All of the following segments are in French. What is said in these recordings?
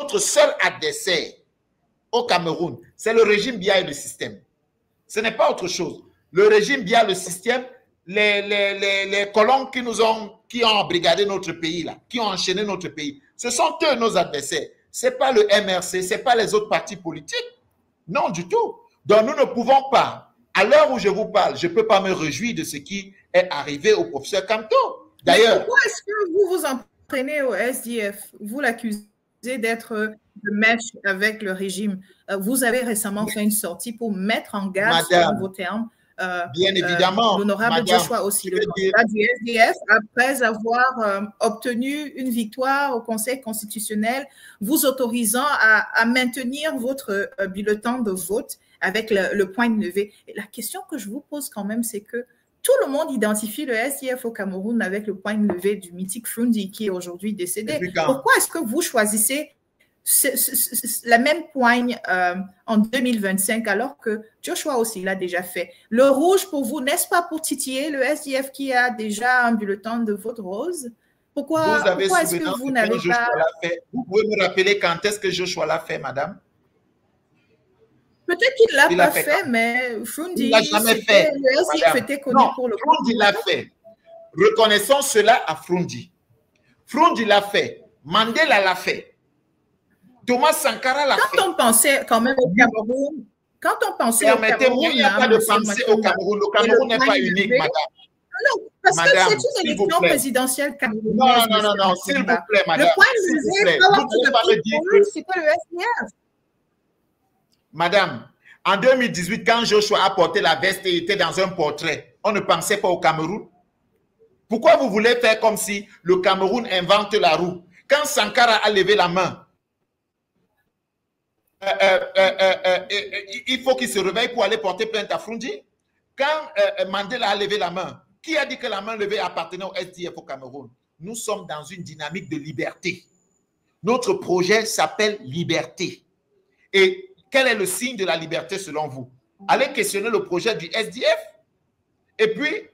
notre seul adversaire au Cameroun, c'est le régime Biya et le système. Ce n'est pas autre chose. Le régime Biya, le système, les colons qui ont embrigadé notre pays, là, qui ont enchaîné notre pays, ce sont eux nos adversaires. Ce n'est pas le MRC, ce n'est pas les autres partis politiques. Non, du tout. Donc, nous ne pouvons pas, à l'heure où je vous parle, je ne peux pas me réjouir de ce qui est arrivé au professeur Kamto. D'ailleurs. Pourquoi est-ce que vous vous entraînez au SDF? Vous l'accusez d'être de mèche avec le régime. Vous avez récemment fait une sortie pour mettre en garde, selon vos termes, bien évidemment, l'honorable Joshua aussi, le candidat du SDF, après avoir obtenu une victoire au Conseil constitutionnel, vous autorisant à maintenir votre bulletin de vote avec le point de levée. Et la question que je vous pose quand même, c'est que tout le monde identifie le SDF au Cameroun avec le point de levée du mythique Frundi qui est aujourd'hui décédé. Pourquoi est-ce que vous choisissez la même poigne en 2025 alors que Joshua aussi l'a déjà fait? Le rouge pour vous, n'est-ce pas pour titiller le SDF qui a déjà un bulletin de vote rose? Pourquoi est-ce que vous n'avez pas... Vous pouvez me rappeler quand est-ce que Joshua l'a fait, madame? Peut-être qu'il ne l'a pas fait, mais Frundi, il l'a jamais fait. Le SDF était connu pour le... Frundi l'a fait. Reconnaissons cela à Frundi. Frundi l'a fait. Mandela l'a fait. Thomas Sankara l'a fait. Quand on pensait quand même au Cameroun, permettez-moi, il n'y a pas de pensée au Cameroun. Le Cameroun n'est pas unique, madame. Non, parce que c'est une élection présidentielle camerounaise. Non, s'il vous plaît, madame. Le point de vue, vous ne pouvez pas me dire c'était le SDF. Madame, en 2018, quand Joshua a porté la veste et était dans un portrait, on ne pensait pas au Cameroun. Pourquoi vous voulez faire comme si le Cameroun invente la roue? Quand Sankara a levé la main, il faut qu'il se réveille pour aller porter plainte à Frundi. Quand Mandela a levé la main, qui a dit que la main levée appartenait au SDF au Cameroun? Nous sommes dans une dynamique de liberté. Notre projet s'appelle liberté. Et quel est le signe de la liberté selon vous? Allez questionner le projet du SDF. Et puis,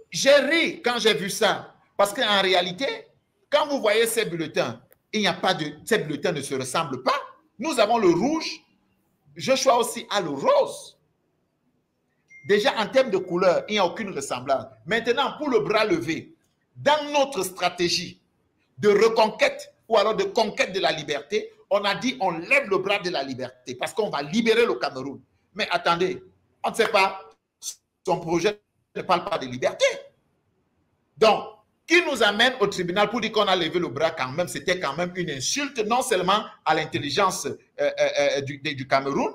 j'ai ri quand j'ai vu ça. Parce qu'en réalité, quand vous voyez ces bulletins, il n'y a pas de... Ces bulletins ne se ressemblent pas. Nous avons le rouge. Joshua aussi a le rose. Déjà, en termes de couleur, il n'y a aucune ressemblance. Maintenant, pour le bras levé, dans notre stratégie de reconquête ou alors de conquête de la liberté, on a dit on lève le bras de la liberté parce qu'on va libérer le Cameroun. Mais attendez, on ne sait pas, son projet ne parle pas de liberté. Donc, qui nous amène au tribunal pour dire qu'on a levé le bras quand même, c'était quand même une insulte, non seulement à l'intelligence du Cameroun,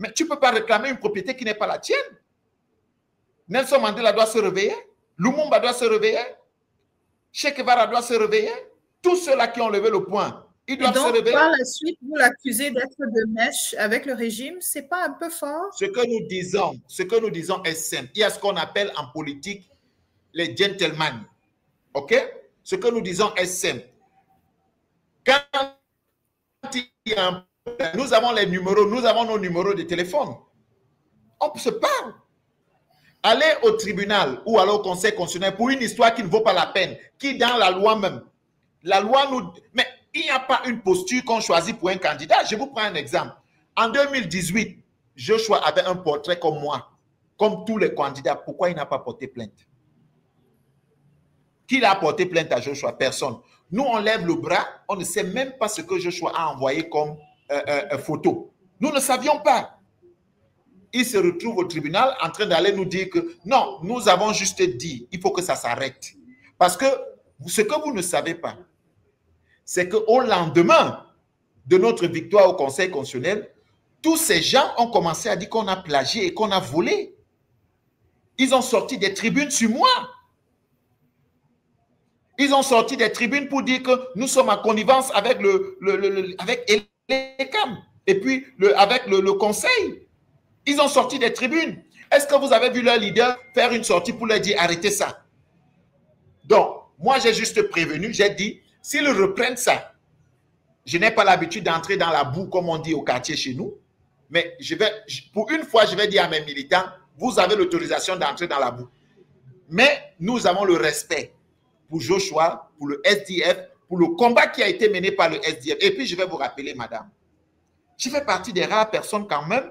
mais tu ne peux pas réclamer une propriété qui n'est pas la tienne. Nelson Mandela doit se réveiller, Lumumba doit se réveiller, Che Guevara doit se réveiller, tous ceux-là qui ont levé le poing, ils doivent se réveiller. Par la suite, vous l'accusez d'être de mèche avec le régime, c'est pas un peu fort? Ce que nous disons est simple. Il y a ce qu'on appelle en politique les gentlemen. OK? Ce que nous disons est simple. Quand il y a un problème, nous avons les numéros, nous avons nos numéros de téléphone. On se parle. Aller au tribunal ou aller au conseil constitutionnel pour une histoire qui ne vaut pas la peine, qui dans la loi même, la loi nous... Mais il n'y a pas une posture qu'on choisit pour un candidat. Je vous prends un exemple. En 2018, Joshua avait un portrait comme moi, comme tous les candidats. Pourquoi il n'a pas porté plainte? Qui a porté plainte à Joshua? Personne. Nous, on lève le bras, on ne sait même pas ce que Joshua a envoyé comme photo. Nous ne savions pas. Il se retrouve au tribunal en train d'aller nous dire que non, nous avons juste dit, il faut que ça s'arrête. Parce que ce que vous ne savez pas, c'est qu'au lendemain de notre victoire au Conseil constitutionnel, tous ces gens ont commencé à dire qu'on a plagié et qu'on a volé. Ils ont sorti des tribunes sur moi. Ils ont sorti des tribunes pour dire que nous sommes en connivence avec avec l'ECAM et puis avec le Conseil. Ils ont sorti des tribunes. Est-ce que vous avez vu leur leader faire une sortie pour leur dire arrêtez ça? Donc, moi j'ai juste prévenu, j'ai dit, s'ils reprennent ça, je n'ai pas l'habitude d'entrer dans la boue comme on dit au quartier chez nous, mais pour une fois, je vais dire à mes militants, vous avez l'autorisation d'entrer dans la boue. Mais nous avons le respect pour Joshua, pour le SDF, pour le combat qui a été mené par le SDF. Et puis, je vais vous rappeler, madame, je fais partie des rares personnes quand même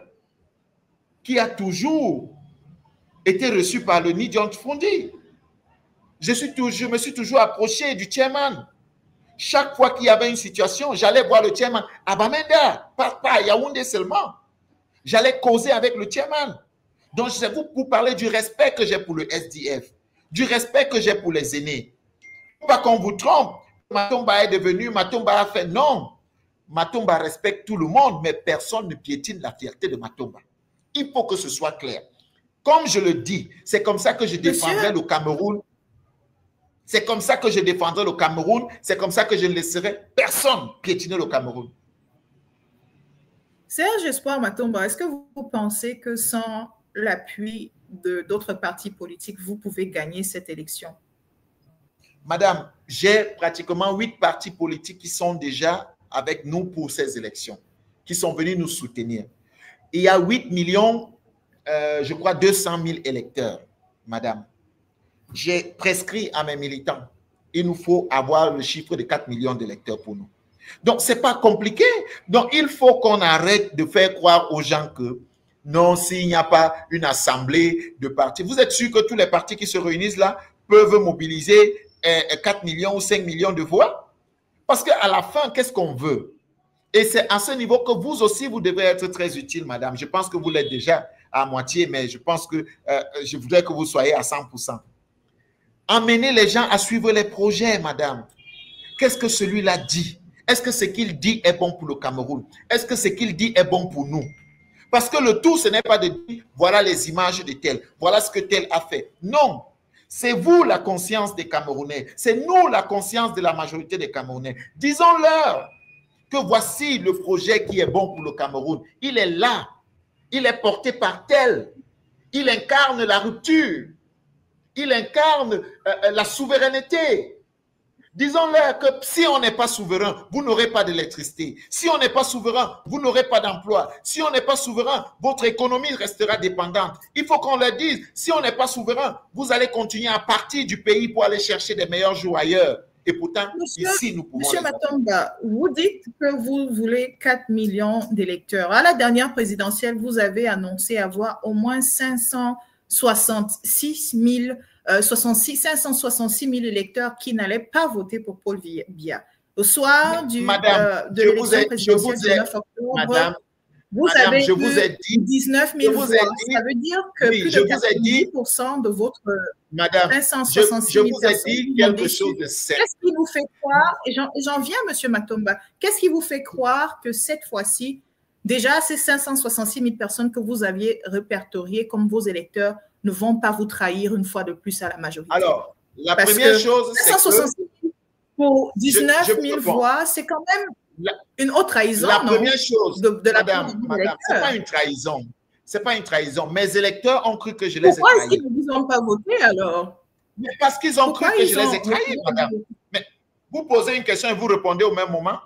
qui a toujours été reçue par le Ni John Fundi. Je me suis toujours approché du chairman. Chaque fois qu'il y avait une situation, j'allais voir le chairman à Bamenda, pas à Yaoundé seulement. J'allais causer avec le chairman. Donc, c'est vous parler du respect que j'ai pour le SDF, du respect que j'ai pour les aînés. Pas qu'on vous trompe. Matomba est devenu, Matomba a fait. Non. Matomba respecte tout le monde, mais personne ne piétine la fierté de Matomba. Il faut que ce soit clair. Comme je le dis, c'est comme ça que je défendrai le Cameroun. C'est comme ça que je défendrai le Cameroun. C'est comme ça que je ne laisserai personne piétiner le Cameroun. Serge Espoir Matomba, est-ce que vous pensez que sans l'appui d'autres partis politiques, vous pouvez gagner cette élection? Madame, j'ai pratiquement 8 partis politiques qui sont déjà avec nous pour ces élections, qui sont venus nous soutenir. Il y a 8 millions, je crois 200 000 électeurs, madame. J'ai prescrit à mes militants, il nous faut avoir le chiffre de 4 millions d'électeurs pour nous. Donc, ce n'est pas compliqué. Donc, il faut qu'on arrête de faire croire aux gens que non, s'il n'y a pas une assemblée de partis. Vous êtes sûr que tous les partis qui se réunissent là peuvent mobiliser 4 millions ou 5 millions de voix? Parce qu'à la fin, qu'est-ce qu'on veut? Et c'est à ce niveau que vous aussi, vous devez être très utile, madame. Je pense que vous l'êtes déjà à moitié, mais je pense que je voudrais que vous soyez à 100%. Emmenez les gens à suivre les projets, madame. Qu'est-ce que celui-là dit? Est-ce que ce qu'il dit est bon pour le Cameroun? Est-ce que ce qu'il dit est bon pour nous? Parce que le tout, ce n'est pas de dire, voilà les images de tel, voilà ce que tel a fait. Non, c'est vous la conscience des Camerounais. C'est nous la conscience de la majorité des Camerounais. Disons-leur que voici le projet qui est bon pour le Cameroun. Il est là. Il est porté par tel. Il incarne la rupture. Il incarne la souveraineté. Disons-leur que si on n'est pas souverain, vous n'aurez pas d'électricité. Si on n'est pas souverain, vous n'aurez pas d'emploi. Si on n'est pas souverain, votre économie restera dépendante. Il faut qu'on leur dise, si on n'est pas souverain, vous allez continuer à partir du pays pour aller chercher des meilleurs jours ailleurs. Et pourtant, ici, nous pouvons... Monsieur Matomba, vous dites que vous voulez 4 millions d'électeurs. À la dernière présidentielle, vous avez annoncé avoir au moins 566 000 électeurs qui n'allaient pas voter pour Paul Biya. Au soir de l'élection présidentielle du 9 octobre, vous avez eu 19 000 voix. Ça veut dire que plus de 90% de votre 566 000 personnes quelque chose de certain. Qu'est-ce qui vous fait croire, et j'en viens, monsieur Matomba, qu'est-ce qui vous fait croire que cette fois-ci, déjà ces 566 000 personnes que vous aviez répertoriées comme vos électeurs ne vont pas vous trahir une fois de plus à la majorité? Alors, la première chose, c'est que... 566 000 pour 19 000 voix, c'est quand même une autre trahison, la première chose, de la madame, c'est pas une trahison. C'est pas une trahison. Mes électeurs ont cru que je les ai trahis. Pourquoi est-ce qu'ils ne vous ont pas voté alors? Mais parce qu'ils ont cru que je les ai trahis, madame. Mais vous posez une question et vous répondez au même moment.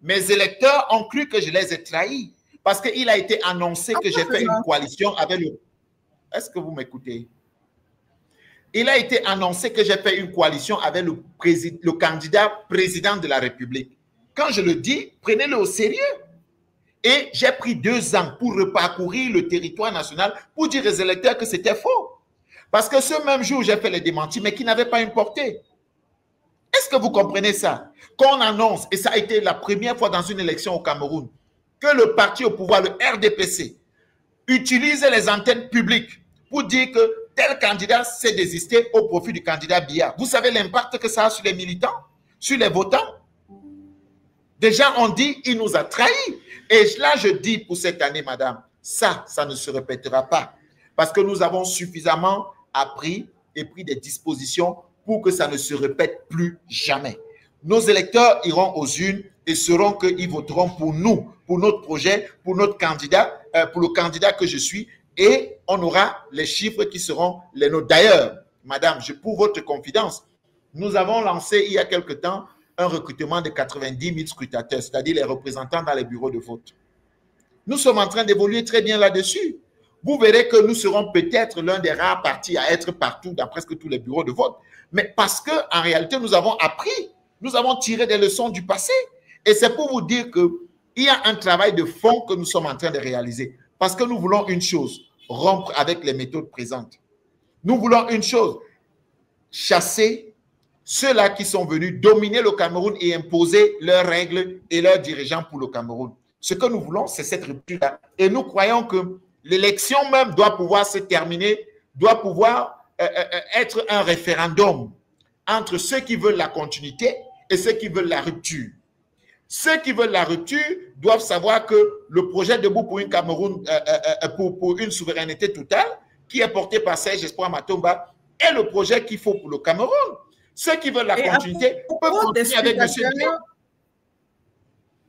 Mes électeurs ont cru que je les ai trahis parce qu'il a été annoncé que j'ai fait une coalition avec le... Est-ce que vous m'écoutez? Il a été annoncé que j'ai fait une coalition avec le candidat président de la République. Quand je le dis, prenez-le au sérieux. Et j'ai pris 2 ans pour reparcourir le territoire national pour dire aux électeurs que c'était faux. Parce que ce même jour, j'ai fait les démentis, mais qui n'avaient pas une portée. Est-ce que vous comprenez ça? Qu'on annonce, et ça a été la première fois dans une élection au Cameroun, que le parti au pouvoir, le RDPC, utilise les antennes publiques pour dire que tel candidat s'est désisté au profit du candidat Biya. Vous savez l'impact que ça a sur les militants, sur les votants? Déjà, on dit, il nous a trahis. Et là, je dis pour cette année, madame, ça ne se répétera pas. Parce que nous avons suffisamment appris et pris des dispositions pour que ça ne se répète plus jamais. Nos électeurs iront aux urnes et sauront qu'ils voteront pour nous, pour notre projet, pour notre candidat, pour le candidat que je suis, et on aura les chiffres qui seront les nôtres. D'ailleurs, madame, pour votre confidence, nous avons lancé il y a quelque temps un recrutement de 90 000 scrutateurs, c'est-à-dire les représentants dans les bureaux de vote. Nous sommes en train d'évoluer très bien là-dessus. Vous verrez que nous serons peut-être l'un des rares partis à être partout dans presque tous les bureaux de vote. Mais parce qu'en réalité, nous avons appris Nous avons tiré des leçons du passé. Et c'est pour vous dire qu'il y a un travail de fond que nous sommes en train de réaliser. Parce que nous voulons une chose, rompre avec les méthodes présentes. Nous voulons une chose, chasser ceux-là qui sont venus dominer le Cameroun et imposer leurs règles et leurs dirigeants pour le Cameroun. Ce que nous voulons, c'est cette rupture-là. Et nous croyons que l'élection même doit pouvoir se terminer, doit pouvoir être un référendum entre ceux qui veulent la continuité et ceux qui veulent la rupture. Ceux qui veulent la rupture doivent savoir que le projet Debout pour une Cameroun, pour une souveraineté totale, qui est porté par Serge Espoir Matomba, est le projet qu'il faut pour le Cameroun. Ceux qui veulent la continuité peuvent continuer avec M. Diop.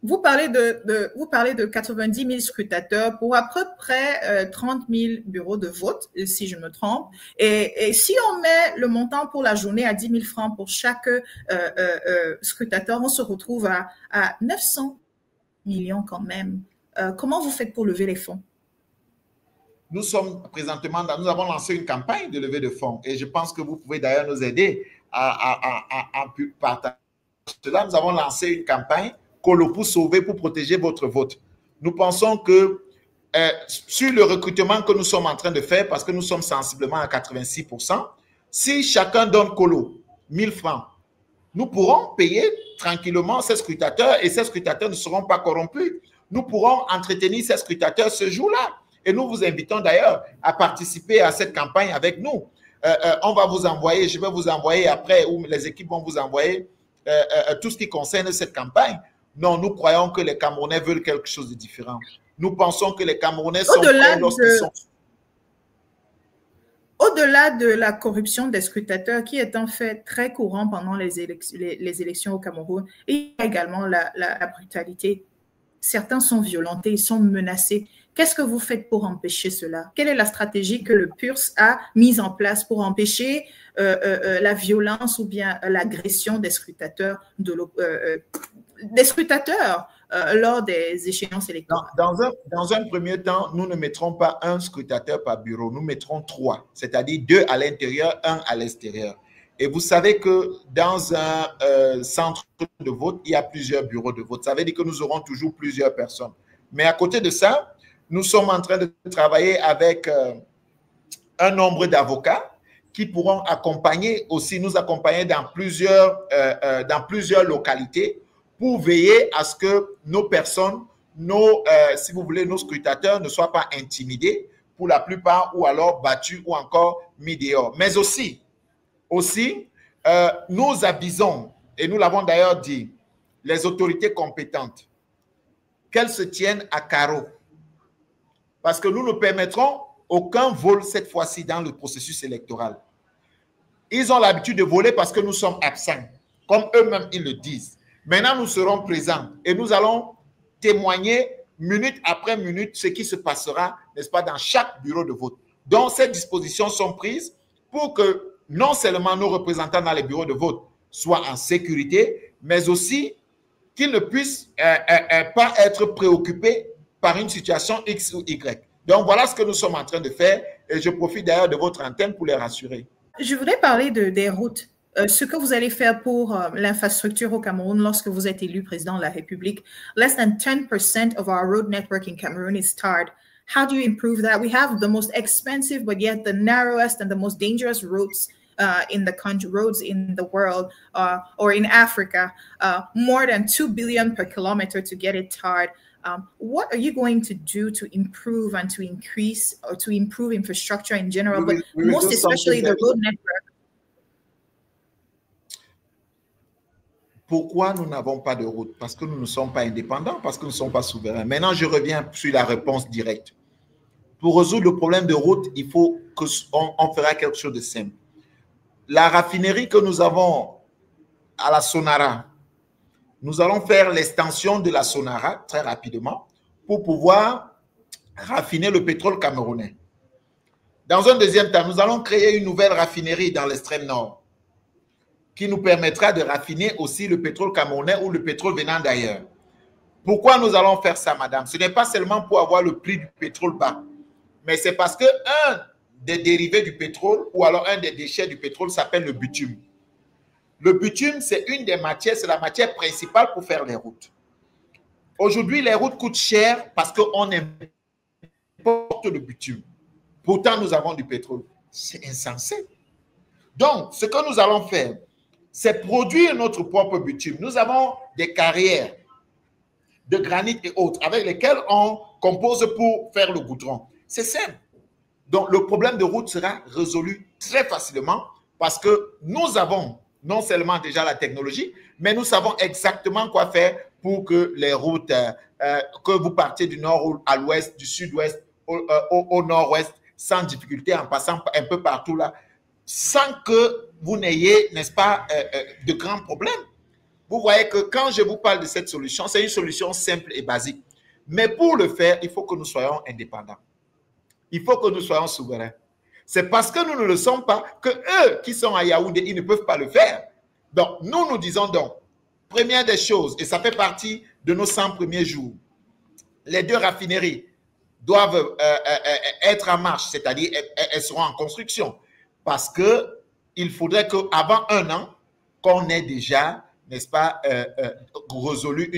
Vous parlez de 90 000 scrutateurs pour à peu près 30 000 bureaux de vote, si je me trompe. Et si on met le montant pour la journée à 10 000 francs pour chaque scrutateur, on se retrouve à 900 millions quand même. Comment vous faites pour lever les fonds? Nous sommes présentement, nous avons lancé une campagne de levée de fonds et je pense que vous pouvez d'ailleurs nous aider à partager cela. Nous avons lancé une campagne Colo pour sauver, pour protéger votre vote. Nous pensons que sur le recrutement que nous sommes en train de faire, parce que nous sommes sensiblement à 86%, si chacun donne Colo 1000 francs, nous pourrons payer tranquillement ces scrutateurs et ces scrutateurs ne seront pas corrompus. Nous pourrons entretenir ces scrutateurs ce jour-là. Et nous vous invitons d'ailleurs à participer à cette campagne avec nous. On va vous envoyer, je vais vous envoyer après, ou les équipes vont vous envoyer tout ce qui concerne cette campagne. Non, nous croyons que les Camerounais veulent quelque chose de différent. Nous pensons que les Camerounais sont prêts lorsqu'ils sont... Au-delà de la corruption des scrutateurs, qui est en fait très courant pendant les élections au Cameroun, il y a également la brutalité. Certains sont violentés, ils sont menacés. Qu'est-ce que vous faites pour empêcher cela? Quelle est la stratégie que le PURS a mise en place pour empêcher la violence ou bien l'agression des scrutateurs, lors des échéances électorales? Dans un premier temps, nous ne mettrons pas un scrutateur par bureau, nous mettrons 3, c'est-à-dire 2 à l'intérieur, 1 à l'extérieur. Et vous savez que dans un centre de vote, il y a plusieurs bureaux de vote. Ça veut dire que nous aurons toujours plusieurs personnes. Mais à côté de ça, nous sommes en train de travailler avec un nombre d'avocats qui pourront accompagner aussi, nous accompagner dans plusieurs localités pour veiller à ce que nos personnes, si vous voulez, nos scrutateurs ne soient pas intimidés pour la plupart ou alors battus ou encore mis dehors. Mais aussi nous avisons, et nous l'avons d'ailleurs dit, les autorités compétentes, qu'elles se tiennent à carreau. Parce que nous ne permettrons aucun vol cette fois-ci dans le processus électoral. Ils ont l'habitude de voler parce que nous sommes absents, comme eux-mêmes ils le disent. Maintenant, nous serons présents et nous allons témoigner minute après minute ce qui se passera, n'est-ce pas, dans chaque bureau de vote. Donc, ces dispositions sont prises pour que non seulement nos représentants dans les bureaux de vote soient en sécurité, mais aussi qu'ils ne puissent pas être préoccupés par une situation X ou Y. Donc, voilà ce que nous sommes en train de faire et je profite d'ailleurs de votre antenne pour les rassurer. Je voudrais parler des routes. Ce que vous allez faire pour l'infrastructure au Cameroun lorsque vous êtes élu président de la République. Less than 10% of our road network in Cameroon is tarred. How do you improve that? We have the most expensive, but yet the narrowest and the most dangerous roads in the country, roads in the world or in Africa, more than 2 billion per kilometer to get it tarred. What are you going to do to improve and to increase or to improve infrastructure in general, but most especially the road network? Pourquoi nous n'avons pas de route? Parce que nous ne sommes pas indépendants, parce que nous ne sommes pas souverains. Maintenant, je reviens sur la réponse directe. Pour résoudre le problème de route, il faut qu'on fera quelque chose de simple. La raffinerie que nous avons à la Sonara, nous allons faire l'extension de la Sonara très rapidement pour pouvoir raffiner le pétrole camerounais. Dans un deuxième temps, nous allons créer une nouvelle raffinerie dans l'extrême nord qui nous permettra de raffiner aussi le pétrole camerounais ou le pétrole venant d'ailleurs. Pourquoi nous allons faire ça, madame? Ce n'est pas seulement pour avoir le prix du pétrole bas, mais c'est parce qu'un des dérivés du pétrole ou alors un des déchets du pétrole s'appelle le bitume. Le bitume, c'est une des matières, c'est la matière principale pour faire les routes. Aujourd'hui, les routes coûtent cher parce qu'on importe le bitume. Pourtant, nous avons du pétrole. C'est insensé. Donc, ce que nous allons faire, c'est produire notre propre bitume. Nous avons des carrières de granit et autres avec lesquelles on compose pour faire le goudron. C'est simple. Donc, le problème de route sera résolu très facilement parce que nous avons non seulement déjà la technologie, mais nous savons exactement quoi faire pour que les routes, que vous partiez du nord à l'ouest, du sud-ouest au nord-ouest, sans difficulté, en passant un peu partout là, sans que vous n'ayez, n'est-ce pas, de grands problèmes. Vous voyez que quand je vous parle de cette solution, c'est une solution simple et basique. Mais pour le faire, il faut que nous soyons indépendants. Il faut que nous soyons souverains. C'est parce que nous ne le sommes pas que eux qui sont à Yaoundé, ils ne peuvent pas le faire. Donc, nous disons donc, première des choses, et ça fait partie de nos 100 premiers jours, les 2 raffineries doivent être en marche, c'est-à-dire elles seront en construction. Parce qu'il faudrait qu'avant 1 an, qu'on ait déjà, n'est-ce pas, résolu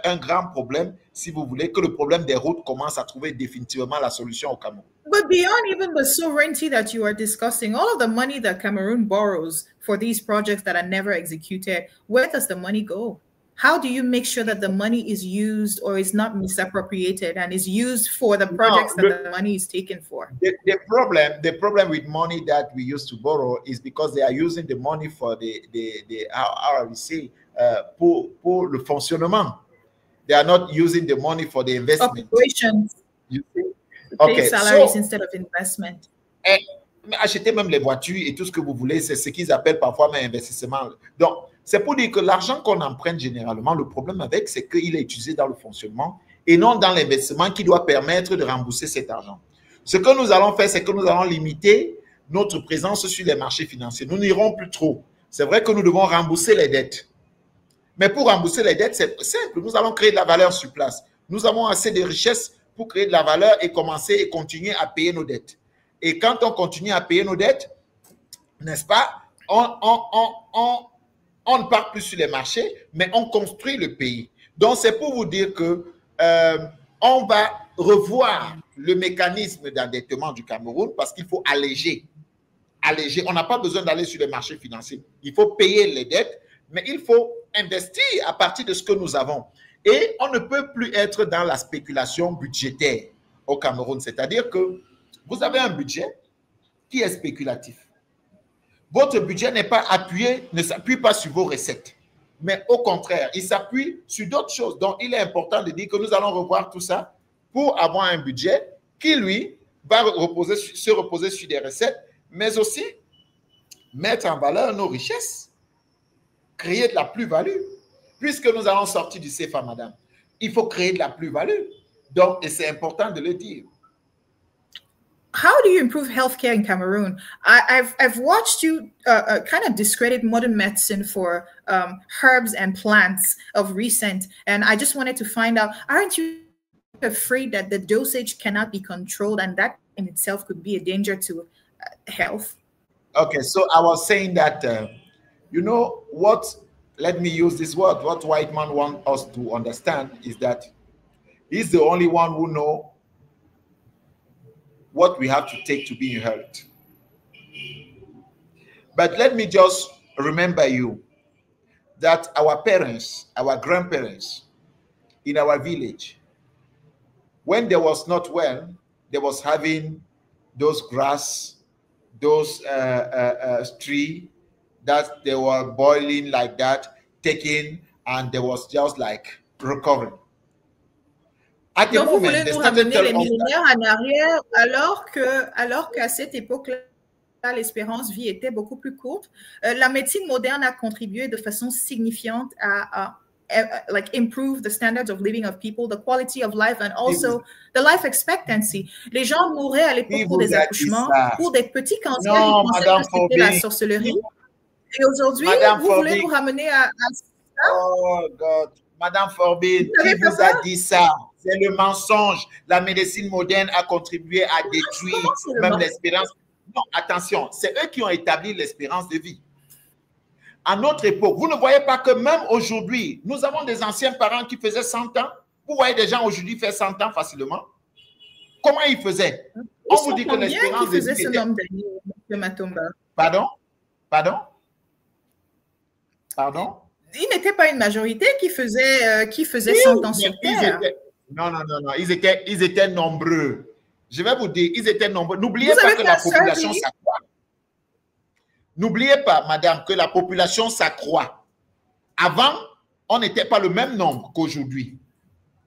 un grand problème, si vous voulez, que le problème des routes commence à trouver définitivement la solution au Cameroun. But beyond even the sovereignty that you are discussing, all of the money that Cameroon borrows for these projects that are never executed, where does the money go? How do you make sure that the money is used or is not misappropriated and is used for the projects that the money is taken for? The problem with money that we used to borrow is because they are using the money for how we say, pour le fonctionnement. They are not using the money for the investment. Operations. You see? Pay salaries instead of investment. Acheter même les voitures et tout ce que vous voulez, c'est ce qu'ils appellent parfois un investissement. Donc, c'est pour dire que l'argent qu'on emprunte généralement, le problème avec, c'est qu'il est utilisé dans le fonctionnement et non dans l'investissement qui doit permettre de rembourser cet argent. Ce que nous allons faire, c'est que nous allons limiter notre présence sur les marchés financiers. Nous n'irons plus trop. C'est vrai que nous devons rembourser les dettes. Mais pour rembourser les dettes, c'est simple. Nous allons créer de la valeur sur place. Nous avons assez de richesses pour créer de la valeur et commencer et continuer à payer nos dettes. Et quand on continue à payer nos dettes, n'est-ce pas, on ne part plus sur les marchés, mais on construit le pays. Donc, c'est pour vous dire que on va revoir le mécanisme d'endettement du Cameroun parce qu'il faut alléger. On n'a pas besoin d'aller sur les marchés financiers. Il faut payer les dettes, mais il faut investir à partir de ce que nous avons. Et on ne peut plus être dans la spéculation budgétaire au Cameroun. C'est-à-dire que vous avez un budget qui est spéculatif. Votre budget n'est pas appuyé, ne s'appuie pas sur vos recettes. Mais au contraire, il s'appuie sur d'autres choses. Donc, il est important de dire que nous allons revoir tout ça pour avoir un budget qui, lui, va se reposer sur des recettes, mais aussi mettre en valeur nos richesses, créer de la plus-value. Puisque nous allons sortir du CFA, madame, il faut créer de la plus-value. Donc, et c'est important de le dire. How do you improve healthcare in Cameroon? I've watched you kind of discredit modern medicine for herbs and plants of recent, and I just wanted to find out, aren't you afraid that the dosage cannot be controlled and that in itself could be a danger to health? Okay, so I was saying that, you know what, let me use this word, what white man want us to understand is that he's the only one who knows what we have to take to be in health. But let me just remember you that our parents, our grandparents in our village, when they was not well, they was having those grass, those tree that they were boiling like that, taking, and they was just like recovering. Donc, vous voulez nous ramener les millénaires en arrière alors qu'à cette époque-là, l'espérance de vie était beaucoup plus courte. La médecine moderne a contribué de façon signifiante à like improve the standards of living of people, the quality of life, and also the life expectancy. Les gens mouraient à l'époque pour des accouchements, pour des petits cancers qui pensaient que c'était la sorcellerie. Et aujourd'hui, vous voulez nous ramener à ça? Oh God, Madame Forbin, qui vous a dit ça? C'est le mensonge. La médecine moderne a contribué à détruire même l'espérance. Non, attention, c'est eux qui ont établi l'espérance de vie. À notre époque, vous ne voyez pas que même aujourd'hui, nous avons des anciens parents qui faisaient 100 ans. Vous voyez des gens aujourd'hui faire 100 ans facilement. Comment ils faisaient? On vous dit que l'espérance de vie faisait ce nombre d'années, M. Matomba? Pardon? Pardon? Pardon? Il n'était pas une majorité qui faisait 100 ans sur Terre. Non. Ils étaient nombreux. Je vais vous dire, ils étaient nombreux. N'oubliez pas que la population s'accroît. N'oubliez pas, madame, que la population s'accroît. Avant, on n'était pas le même nombre qu'aujourd'hui.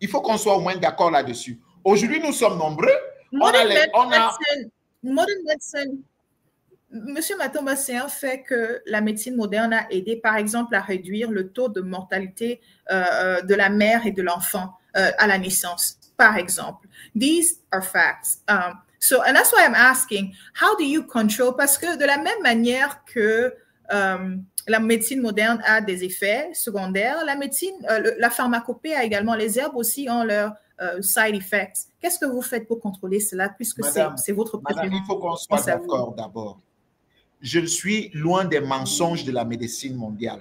Il faut qu'on soit au moins d'accord là-dessus. Aujourd'hui, nous sommes nombreux. Modern medicine. Monsieur Matomba, c'est un fait que la médecine moderne a aidé, par exemple, à réduire le taux de mortalité de la mère et de l'enfant à la naissance, par exemple. These are facts. And that's why I'm asking, how do you control? Parce que de la même manière que la médecine moderne a des effets secondaires, la pharmacopée a également, les herbes aussi ont leurs side effects. Qu'est-ce que vous faites pour contrôler cela, puisque c'est votre préférence? Madame, il faut qu'on soit d'accord d'abord. Je suis loin des mensonges de la médecine mondiale.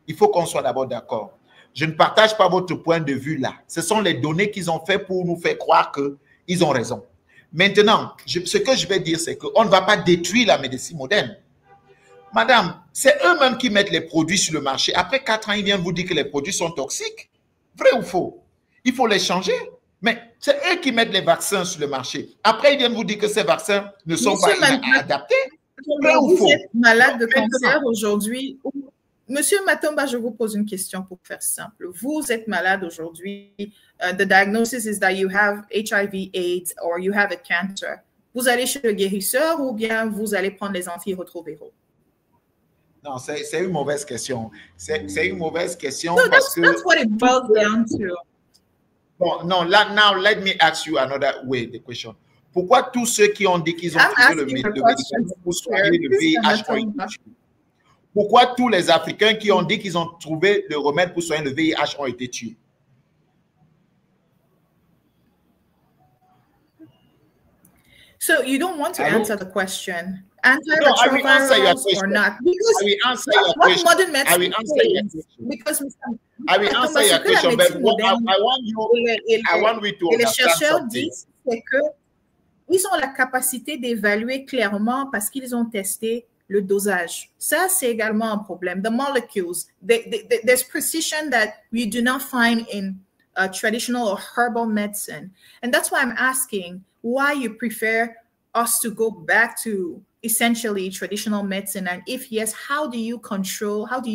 Il faut qu'on soit d'abord d'accord. Je ne partage pas votre point de vue là. Ce sont les données qu'ils ont fait pour nous faire croire qu'ils ont raison. Maintenant, ce que je vais dire, c'est qu'on ne va pas détruire la médecine moderne. Madame, c'est eux-mêmes qui mettent les produits sur le marché. Après 4 ans, ils viennent vous dire que les produits sont toxiques. Vrai ou faux? Il faut les changer. Mais c'est eux qui mettent les vaccins sur le marché. Après, ils viennent vous dire que ces vaccins ne sont pas adaptés. Vous êtes malade de cancer aujourd'hui. Monsieur Matomba, je vous pose une question pour faire simple. Vous êtes malade aujourd'hui. The diagnosis is that you have HIV, AIDS, or you have a cancer. Vous allez chez le guérisseur ou bien vous allez prendre les antirétroviraux? Non, c'est une mauvaise question. C'est une mauvaise question parce que... That's what it boils down to. Bon, non, now let me ask you another way the question. Pourquoi tous ceux qui ont dit qu'ils ont trouvé le médicament pour soigner le VIH ont été tués? Pourquoi tous les Africains qui ont dit qu'ils ont trouvé le remède pour soigner le VIH ont été tués? So you don't want to answer the question. Antiretrovirals or not? Because I will answer your question. Modern medicine because I will answer your question, but I want you to understand les chercheurs disent qu'ils ont la capacité d'évaluer clairement parce qu'ils ont testé le dosage. Ça, c'est également un problème. The molecules, there's precision that we do not find in traditional or herbal medicine. And that's why I'm asking why you prefer us to go back to essentially traditional medicine. And if yes, how do you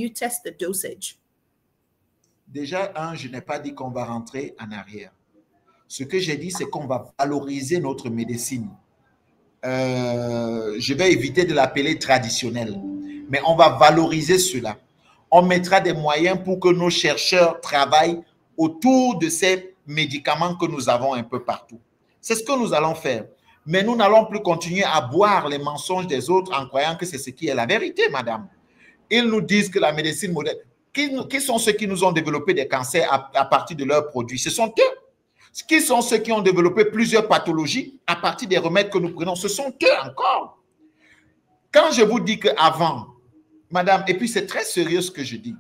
test the dosage? Déjà, je n'ai pas dit qu'on va rentrer en arrière. Ce que j'ai dit, c'est qu'on va valoriser notre médecine. Je vais éviter de l'appeler traditionnelle, mais on va valoriser cela. On mettra des moyens pour que nos chercheurs travaillent autour de ces médicaments que nous avons un peu partout. C'est ce que nous allons faire. Mais nous n'allons plus continuer à boire les mensonges des autres en croyant que c'est ce qui est la vérité, madame. Ils nous disent que la médecine moderne... Qui sont ceux qui nous ont développé des cancers à partir de leurs produits? Ce sont eux. Qui sont ceux qui ont développé plusieurs pathologies à partir des remèdes que nous prenons? Ce sont eux encore. Quand je vous dis qu'avant, madame, et puis c'est très sérieux ce que je dis,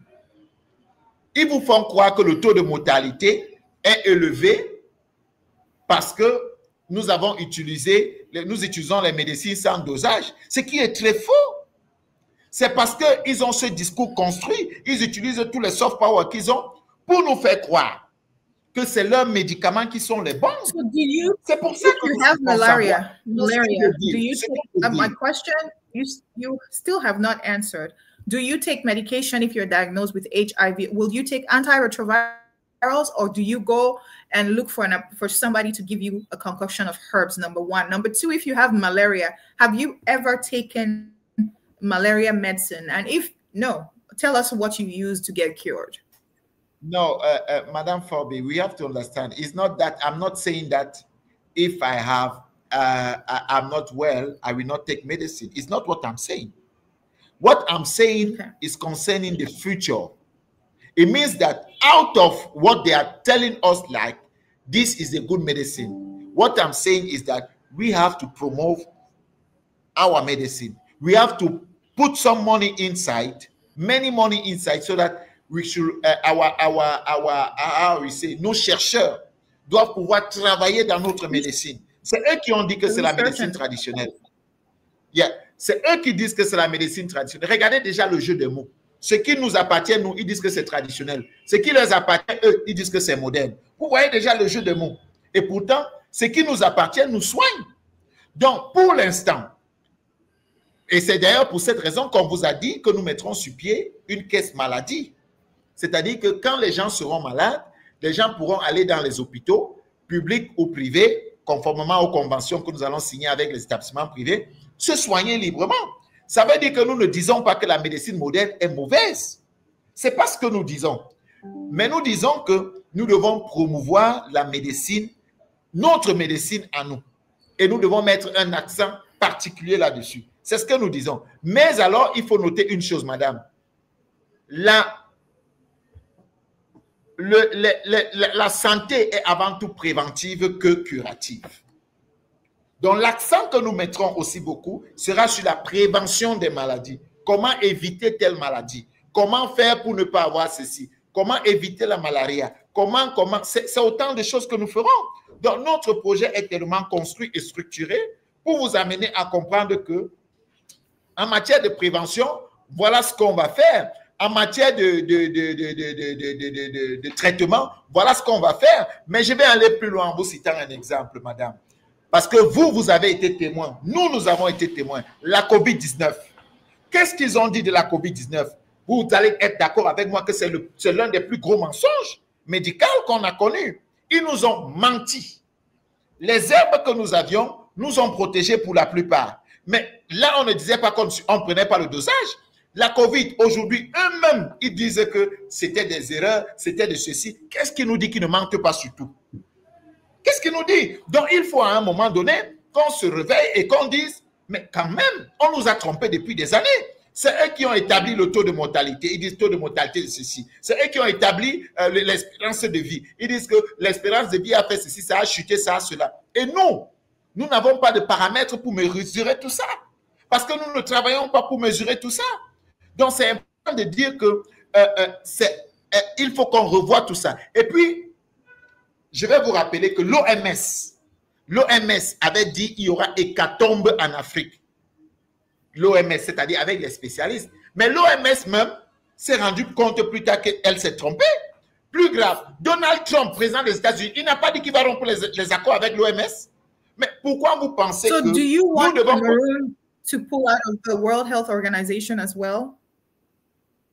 ils vous font croire que le taux de mortalité est élevé parce que nous utilisons les médecines sans dosage, ce qui est très faux. C'est parce qu'ils ont ce discours construit, ils utilisent tous les soft power qu'ils ont pour nous faire croire que c'est leurs médicaments qui sont les bons. So c'est pour ça que you have malaria. My question, you still have not answered. Do you take medication if you're diagnosed with HIV? Will you take antiretrovirals, or do you go and look for somebody to give you a concoction of herbs? Number one. Number two, if you have malaria, have you ever taken malaria medicine? And if no, tell us what you use to get cured. No, Madame Forby, we have to understand. It's not that I'm not saying that if I have, I'm not well, I will not take medicine. It's not what I'm saying. What I'm saying is concerning the future. It means that out of what they are telling us, like, this is a good medicine. What I'm saying is that we have to promote our medicine. We have to put some money inside, many money inside so that we should, how we say, nos chercheurs doivent pouvoir travailler dans notre médecine. C'est eux qui ont dit que c'est la médecine traditionnelle. Yeah. C'est eux qui disent que c'est la médecine traditionnelle. Regardez déjà le jeu de mots. Ce qui nous appartient, nous, ils disent que c'est traditionnel. Ce qui leur appartient, eux, ils disent que c'est moderne. Vous voyez déjà le jeu de mots. Et pourtant, ce qui nous appartient nous soigne. Donc, pour l'instant, et c'est d'ailleurs pour cette raison qu'on vous a dit que nous mettrons sur pied une caisse maladie. C'est-à-dire que quand les gens seront malades, les gens pourront aller dans les hôpitaux, publics ou privés, conformément aux conventions que nous allons signer avec les établissements privés, se soigner librement. Ça veut dire que nous ne disons pas que la médecine moderne est mauvaise. Ce n'est pas ce que nous disons. Mais nous disons que nous devons promouvoir la médecine, notre médecine à nous. Et nous devons mettre un accent particulier là-dessus. C'est ce que nous disons. Mais alors, il faut noter une chose, madame. La santé est avant tout préventive que curative. Donc, l'accent que nous mettrons aussi beaucoup sera sur la prévention des maladies. Comment éviter telle maladie? Comment faire pour ne pas avoir ceci? Comment éviter la malaria? C'est autant de choses que nous ferons. Donc, notre projet est tellement construit et structuré pour vous amener à comprendre que en matière de prévention, voilà ce qu'on va faire. En matière de traitement, voilà ce qu'on va faire. Mais je vais aller plus loin en vous citant un exemple, madame. Parce que vous avez été témoin. Nous avons été témoins. La COVID-19. Qu'est-ce qu'ils ont dit de la COVID-19? Vous allez être d'accord avec moi que c'est l'un des plus gros mensonges médicaux qu'on a connus. Ils nous ont menti. Les herbes que nous avions nous ont protégés pour la plupart. Mais là, on ne disait pas qu'on ne prenait pas le dosage. La COVID, aujourd'hui, eux-mêmes, ils disent que c'était des erreurs, c'était de ceci. Qu'est-ce qui nous dit qu'ils ne mentent pas sur tout? Qu'est-ce qu'il nous dit? Donc, il faut à un moment donné qu'on se réveille et qu'on dise, mais quand même, on nous a trompés depuis des années. C'est eux qui ont établi le taux de mortalité. Ils disent taux de mortalité de ceci. C'est eux qui ont établi l'espérance de vie. Ils disent que l'espérance de vie a fait ceci, ça a chuté, ça a cela. Et nous n'avons pas de paramètres pour mesurer tout ça. Parce que nous ne travaillons pas pour mesurer tout ça. Donc, c'est important de dire que il faut qu'on revoie tout ça. Et puis, je vais vous rappeler que l'OMS avait dit qu'il y aura hécatombe en Afrique. L'OMS, c'est-à-dire avec les spécialistes. Mais l'OMS même s'est rendu compte plus tard qu'elle s'est trompée. Plus grave, Donald Trump, président des États-Unis, il n'a pas dit qu'il va rompre les accords avec l'OMS. Mais pourquoi vous pensez que do you want nous devons... Cameroon to pull out of the World Health Organization as well?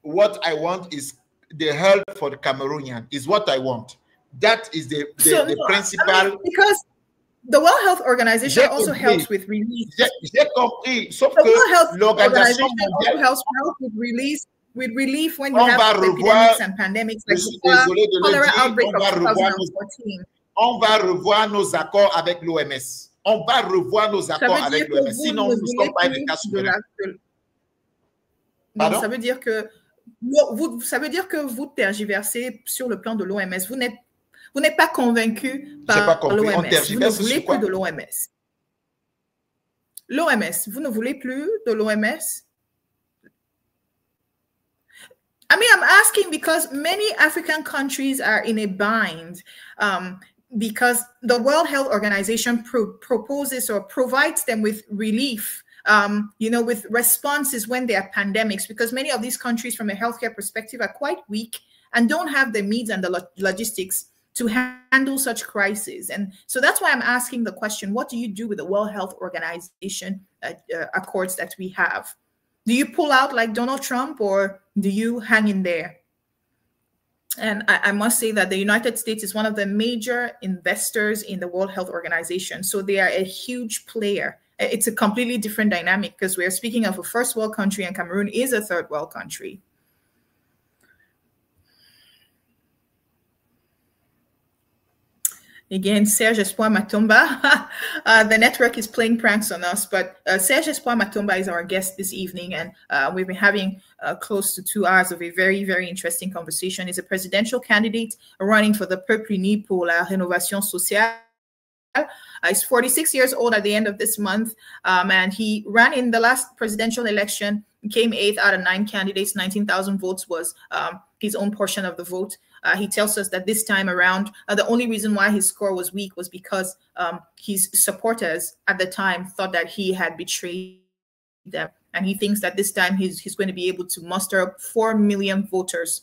What I want is the health for the Cameroonian, is what I want. That is the principal... I mean, because the World Health Organization also helps with release. J'ai compris, sauf the que World Health l'organisation mondiale also helps with relief when you have epidemics and pandemics like the cholera outbreak of 2014. On va revoir nos accords avec l'OMS. On va revoir nos accords avec l'OMS. Sinon, nous ne sommes pas un État souverain. Donc, ça veut dire que vous tergiversez sur le plan de l'OMS. Vous n'êtes pas convaincu par l'OMS. Vous ne voulez plus de l'OMS. L'OMS, vous ne voulez plus de l'OMS? I mean, I'm asking because many African countries are in a bind because the World Health Organization proposes or provides them with relief, with responses when there are pandemics, because many of these countries from a healthcare perspective are quite weak and don't have the means and the logistics to handle such crises. And so that's why I'm asking the question, what do you do with the World Health Organization accords that we have? Do you pull out like Donald Trump, or do you hang in there? And I must say that the United States is one of the major investors in the World Health Organization. So they are a huge player. It's a completely different dynamic because we're speaking of a first world country and Cameroon is a third world country. Again, Serge Espoir Matomba. The network is playing pranks on us, but Serge Espoir Matomba is our guest this evening, and we've been having close to 2 hours of a very, very interesting conversation. He's a presidential candidate running for the Peuple Uni pour la Rénovation Sociale. He's 46 years old at the end of this month, and he ran in the last presidential election came 8th out of 9 candidates. 19,000 votes was his own portion of the vote. He tells us that this time around, the only reason why his score was weak was because his supporters at the time thought that he had betrayed them. And he thinks that this time he's going to be able to muster up 4 million voters.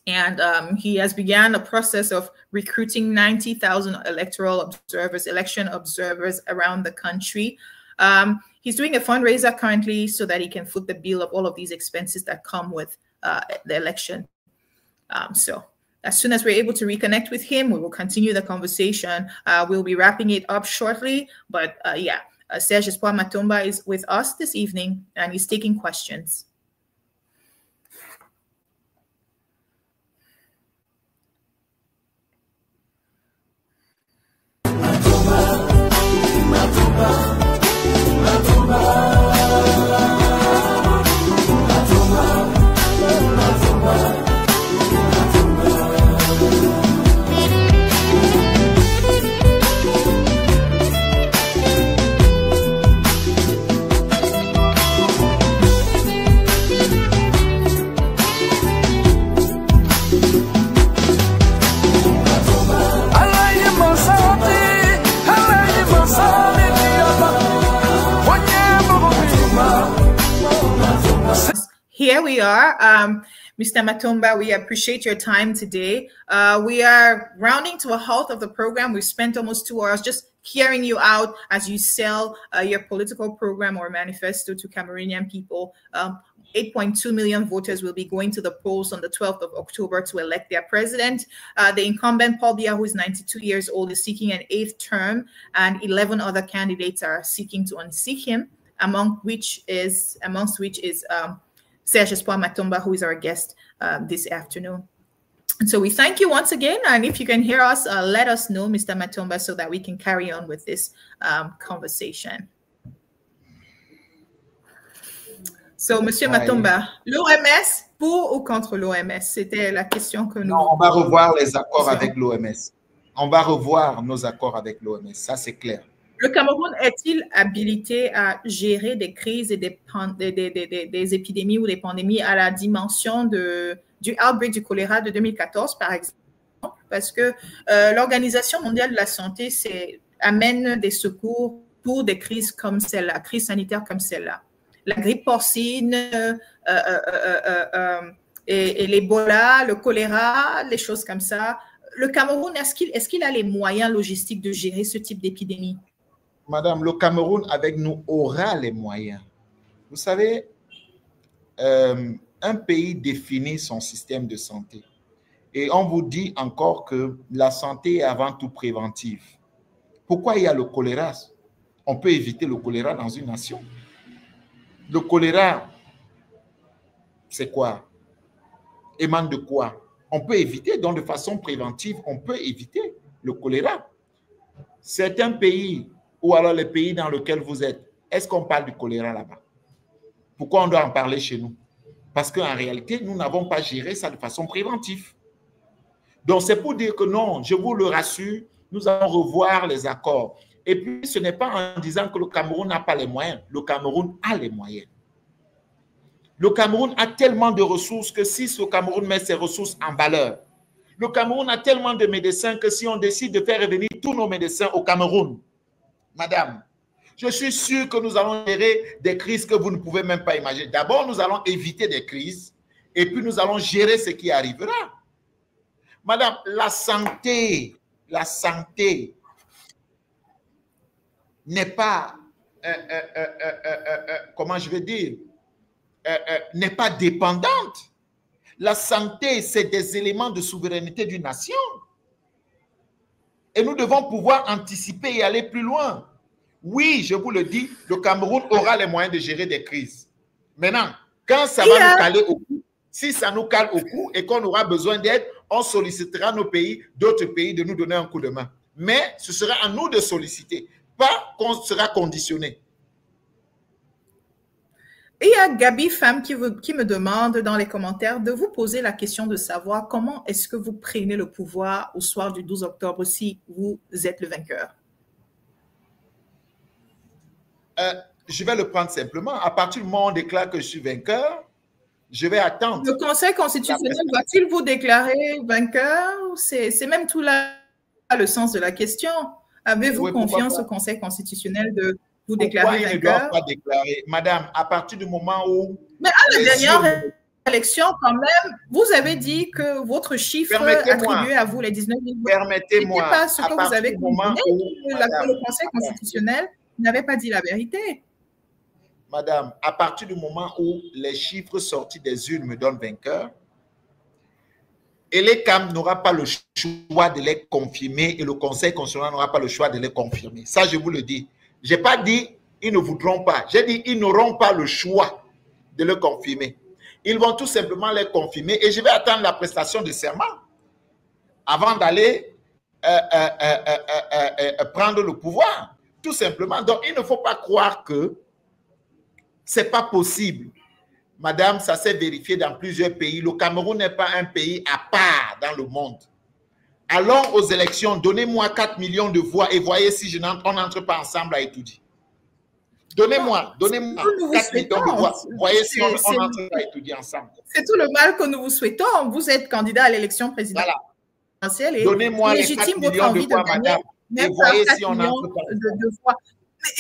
And he has begun a process of recruiting 90,000 electoral observers, election observers around the country. He's doing a fundraiser currently so that he can foot the bill of all of these expenses that come with the election. So as soon as we're able to reconnect with him, we will continue the conversation. We'll be wrapping it up shortly. But yeah, Serge Espoir Matomba is with us this evening, and he's taking questions. Here we are. Mr. Matomba, we appreciate your time today. We are rounding to a halt of the program. We've spent almost 2 hours just hearing you out as you sell your political program or manifesto to Cameroonian people. 8.2 million voters will be going to the polls on the 12th of October to elect their president. The incumbent, Paul Biya, who is 92 years old, is seeking an 8th term, and 11 other candidates are seeking to unseat him, amongst which is Serge Espoir Matomba, who is our guest this afternoon. And so we thank you once again. And if you can hear us, let us know, Mr. Matomba, so that we can carry on with this conversation. So, Monsieur Matomba, l'OMS, pour ou contre l'OMS? C'était la question que nous... Non, on va revoir les accords avec l'OMS. On va revoir nos accords avec l'OMS, ça c'est clair. Le Cameroun est-il habilité à gérer des crises et des épidémies ou des pandémies à la dimension du outbreak du choléra de 2014, par exemple? Parce que l'Organisation mondiale de la santé amène des secours pour des crises comme celle-là, crises sanitaires comme celle-là. La grippe porcine et l'Ebola, le choléra, les choses comme ça. Le Cameroun, est-ce qu'il a les moyens logistiques de gérer ce type d'épidémie? Madame, le Cameroun avec nous aura les moyens. Vous savez, un pays définit son système de santé. Et on vous dit encore que la santé est avant tout préventive. Pourquoi il y a le choléra? On peut éviter le choléra dans une nation. Le choléra, c'est quoi? Émane de quoi? On peut éviter, donc de façon préventive, on peut éviter le choléra. Certains pays, ou alors les pays dans lesquels vous êtes, est-ce qu'on parle du choléra là-bas? Pourquoi on doit en parler chez nous? Parce qu'en réalité, nous n'avons pas géré ça de façon préventive. Donc, c'est pour dire que non, je vous le rassure, nous allons revoir les accords. Et puis, ce n'est pas en disant que le Cameroun n'a pas les moyens. Le Cameroun a les moyens. Le Cameroun a tellement de ressources que si ce Cameroun met ses ressources en valeur, le Cameroun a tellement de médecins que si on décide de faire revenir tous nos médecins au Cameroun, madame, je suis sûr que nous allons gérer des crises que vous ne pouvez même pas imaginer. D'abord, nous allons éviter des crises et puis nous allons gérer ce qui arrivera. Madame, la santé n'est pas, comment je vais dire, n'est pas dépendante. La santé, c'est des éléments de souveraineté d'une nation. Et nous devons pouvoir anticiper et aller plus loin. Oui, je vous le dis, le Cameroun aura les moyens de gérer des crises. Maintenant, quand ça va nous caler au cou, si ça nous cale au cou et qu'on aura besoin d'aide, on sollicitera nos pays, d'autres pays de nous donner un coup de main. Mais ce sera à nous de solliciter, pas qu'on sera conditionné. Et il y a Gabi Femme qui me demande dans les commentaires de vous poser la question de savoir comment est-ce que vous prenez le pouvoir au soir du 12 octobre si vous êtes le vainqueur. je vais le prendre simplement. À partir du moment où on déclare que je suis vainqueur, je vais attendre. Le Conseil constitutionnel va-t-il vous déclarer vainqueur? C'est même tout là le sens de la question. Avez-vous confiance au Conseil constitutionnel de vous déclarer vainqueur? Pourquoi ils ne doivent pas déclarer? Madame, à partir du moment où... Mais à la dernière élection, quand même, vous avez dit que votre chiffre attribué à vous, les 19 000 voix, permettez-moi, pas ce que vous avez considéré. Le Conseil constitutionnel n'avait pas dit la vérité. Madame, à partir du moment où les chiffres sortis des urnes me donnent vainqueur, ELECAM n'aura pas le choix de les confirmer et le Conseil constitutionnel n'aura pas le choix de les confirmer. Ça, je vous le dis. Je n'ai pas dit ils ne voudront pas. J'ai dit ils n'auront pas le choix de le confirmer. Ils vont tout simplement les confirmer et je vais attendre la prestation de serment avant d'aller prendre le pouvoir. Tout simplement. Donc, il ne faut pas croire que ce n'est pas possible. Madame, ça s'est vérifié dans plusieurs pays. Le Cameroun n'est pas un pays à part dans le monde. Allons aux élections, donnez-moi 4 millions de voix et voyez si on n'entre pas ensemble à étudier. Donnez-moi 4 millions de voix. Voyez si on entre à étudier ensemble. C'est tout le mal que nous vous souhaitons. Vous êtes candidat à l'élection présidentielle. Voilà. Donnez-moi les 4 millions de voix, madame, et voyez si on entre pas ensemble.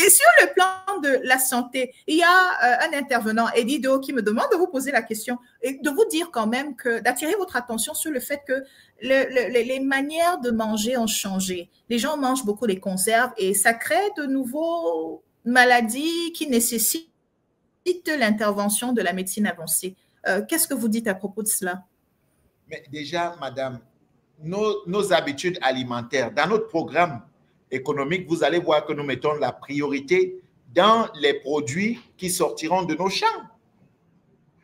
Et sur le plan de la santé, il y a un intervenant, Edido, qui me demande de vous poser la question et de vous dire quand même d'attirer votre attention sur le fait que les manières de manger ont changé. Les gens mangent beaucoup des conserves et ça crée de nouveaux maladies qui nécessitent l'intervention de la médecine avancée. Qu'est-ce que vous dites à propos de cela? Mais déjà, madame, nos habitudes alimentaires, dans notre programme économique, vous allez voir que nous mettons la priorité dans les produits qui sortiront de nos champs.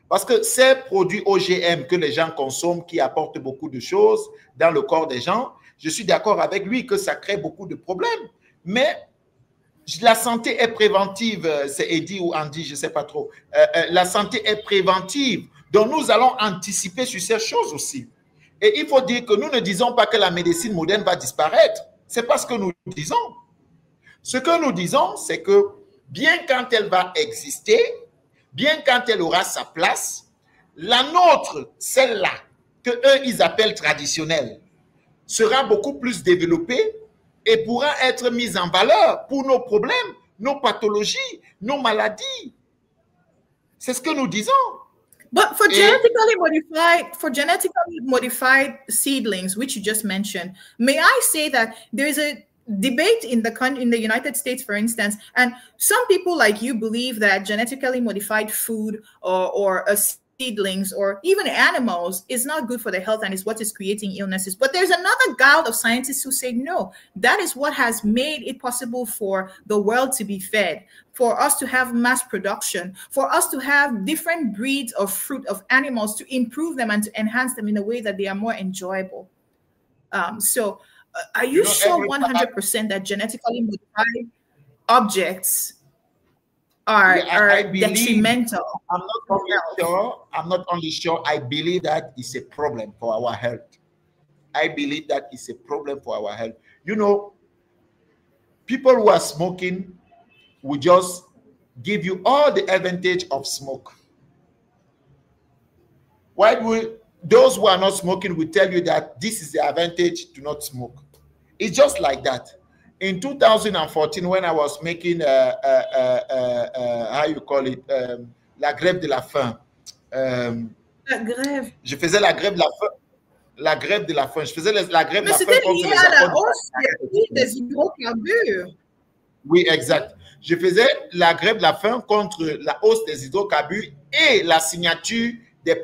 Parce que ces produits OGM que les gens consomment, qui apportent beaucoup de choses dans le corps des gens, je suis d'accord avec lui que ça crée beaucoup de problèmes. Mais la santé est préventive, c'est Eddie ou Andy, je ne sais pas trop. La santé est préventive. Donc, nous allons anticiper sur ces choses aussi. Et il faut dire que nous ne disons pas que la médecine moderne va disparaître. C'est pas ce que nous disons. Ce que nous disons, c'est que bien quand elle va exister, bien quand elle aura sa place, la nôtre, celle-là, que eux, ils appellent traditionnelle, sera beaucoup plus développée et pourra être mise en valeur pour nos problèmes, nos pathologies, nos maladies. C'est ce que nous disons. But for genetically modified seedlings, which you just mentioned, may I say that there's a debate in the United States, for instance, and some people like you believe that genetically modified food or seedlings or even animals is not good for the health and is what is creating illnesses. But there's another guild of scientists who say, no, that is what has made it possible for the world to be fed, for us to have mass production, for us to have different breeds of fruit, of animals, to improve them and to enhance them in a way that they are more enjoyable. Are you sure 100% that genetically modified objects are detrimental? I'm not only sure, I believe that it's a problem for our health. I believe that it's a problem for our health. You know, people who are smoking will just give you all the advantage of smoke. Those who are not smoking will tell you that this is the advantage to not smoke. It's just like that. In 2014, when I was making, how you call it, la grève de la faim. La grève. Je faisais la grève de la faim. La grève de la faim. Je faisais la grève de la faim. Mais c'était lié à la hausse des hydrocarbures. Oui, exact. Je faisais la grève de la faim contre la hausse des hydrocarbures et la signature des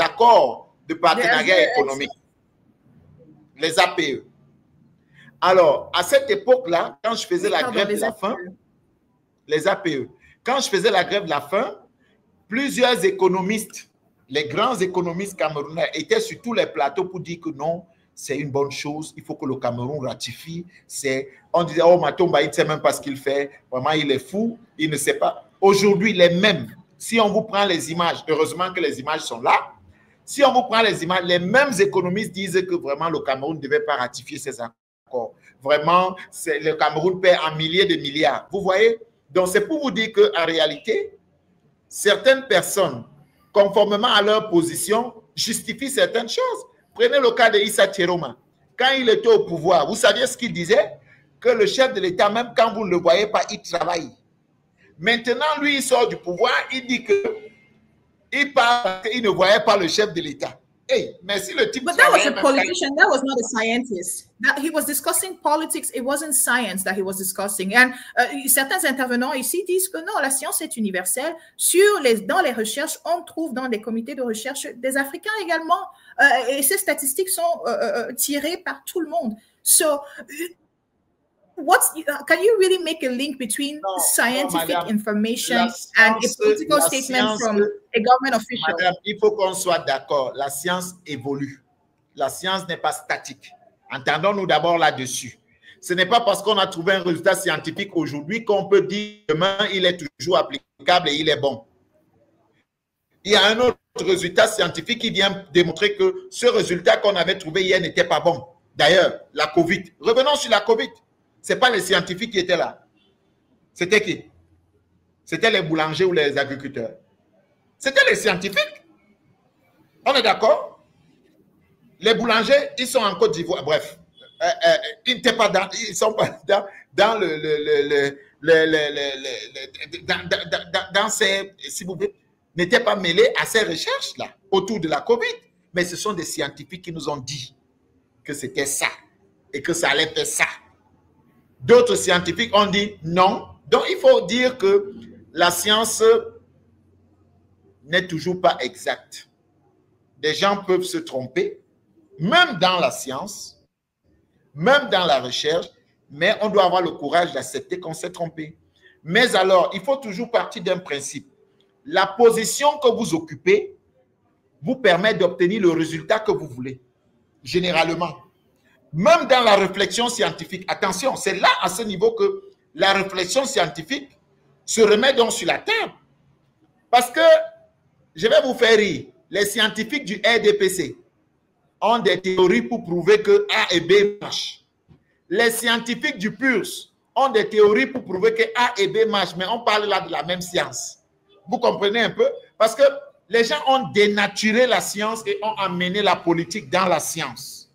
accords de partenariat économique. Les APE. Alors, à cette époque-là, quand je faisais la grève de la faim, les APE, quand je faisais la grève de la faim, plusieurs économistes, les grands économistes camerounais étaient sur tous les plateaux pour dire que non, c'est une bonne chose, il faut que le Cameroun ratifie. On disait, oh, Matomba, il ne sait même pas ce qu'il fait, vraiment, il est fou, il ne sait pas. Aujourd'hui, les mêmes, si on vous prend les images, heureusement que les images sont là, si on vous prend les images, les mêmes économistes disent que vraiment le Cameroun ne devait pas ratifier ces accords. Vraiment, le Cameroun paie en milliers de milliards. Vous voyez, Donc, c'est pour vous dire qu'en réalité, certaines personnes, conformément à leur position, justifient certaines choses. Prenez le cas de Issa Chiroma. Quand il était au pouvoir, vous saviez ce qu'il disait? Que le chef de l'État, même quand vous ne le voyez pas, il travaille. Maintenant, lui, il sort du pouvoir, il dit qu'il parle qu'il ne voyait pas le chef de l'État. Hey, mais si le type... But that was a politician, that was not a scientist. That he was discussing politics, it wasn't science that he was discussing. And certains intervenants ici disent que non, la science est universelle. Dans les recherches, on trouve dans des comités de recherche des Africains également. Et ces statistiques sont tirées par tout le monde. So, can you really make a link between scientific information and a political statement from a government official? Madame, il faut qu'on soit d'accord. La science évolue. La science n'est pas statique. Entendons-nous d'abord là-dessus. Ce n'est pas parce qu'on a trouvé un résultat scientifique aujourd'hui qu'on peut dire demain il est toujours applicable et il est bon. Il y a un autre résultat scientifique qui vient démontrer que ce résultat qu'on avait trouvé hier n'était pas bon. D'ailleurs, la COVID. Revenons sur la COVID. Ce n'est pas les scientifiques qui étaient là. C'était qui? C'était les boulangers ou les agriculteurs. C'était les scientifiques. On est d'accord? Les boulangers, ils sont en Côte d'Ivoire. Bref, ils n'étaient pas dans, ils sont pas dans dans ces, si vous voulez, n'étaient pas mêlés à ces recherches-là autour de la COVID. Mais ce sont des scientifiques qui nous ont dit que c'était ça et que ça allait faire ça. D'autres scientifiques ont dit non. Donc, il faut dire que la science n'est toujours pas exacte. Des gens peuvent se tromper, même dans la science, même dans la recherche, mais on doit avoir le courage d'accepter qu'on s'est trompé. Mais alors, il faut toujours partir d'un principe. La position que vous occupez vous permet d'obtenir le résultat que vous voulez, généralement. Même dans la réflexion scientifique, attention, c'est là à ce niveau que la réflexion scientifique se remet donc sur la table. Parce que, je vais vous faire rire, les scientifiques du RDPC ont des théories pour prouver que A et B marchent. Les scientifiques du PURS ont des théories pour prouver que A et B marchent, mais on parle là de la même science. Vous comprenez un peu? Parce que les gens ont dénaturé la science et ont amené la politique dans la science.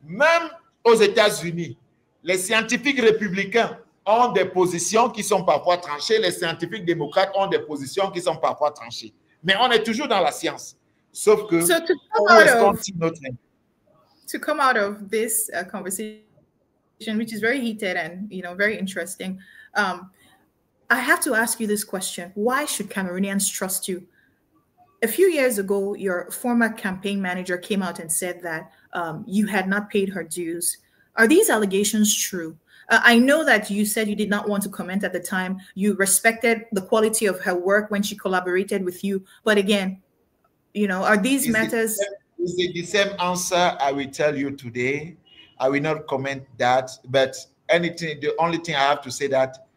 Même aux États-Unis, les scientifiques républicains ont des positions qui sont parfois tranchées, les scientifiques démocrates ont des positions qui sont parfois tranchées. Mais on est toujours dans la science. Sauf que to come out of this conversation, which is very heated and very interesting, I have to ask you this question. Why should Cameroonians trust you? A few years ago, your former campaign manager came out and said that you had not paid her dues. Are these allegations true? I know that you said you did not want to comment at the time. You respected the quality of her work when she collaborated with you. But again, are these matters? Is it the same answer I will tell you today? I will not comment that. But the only thing I have to say that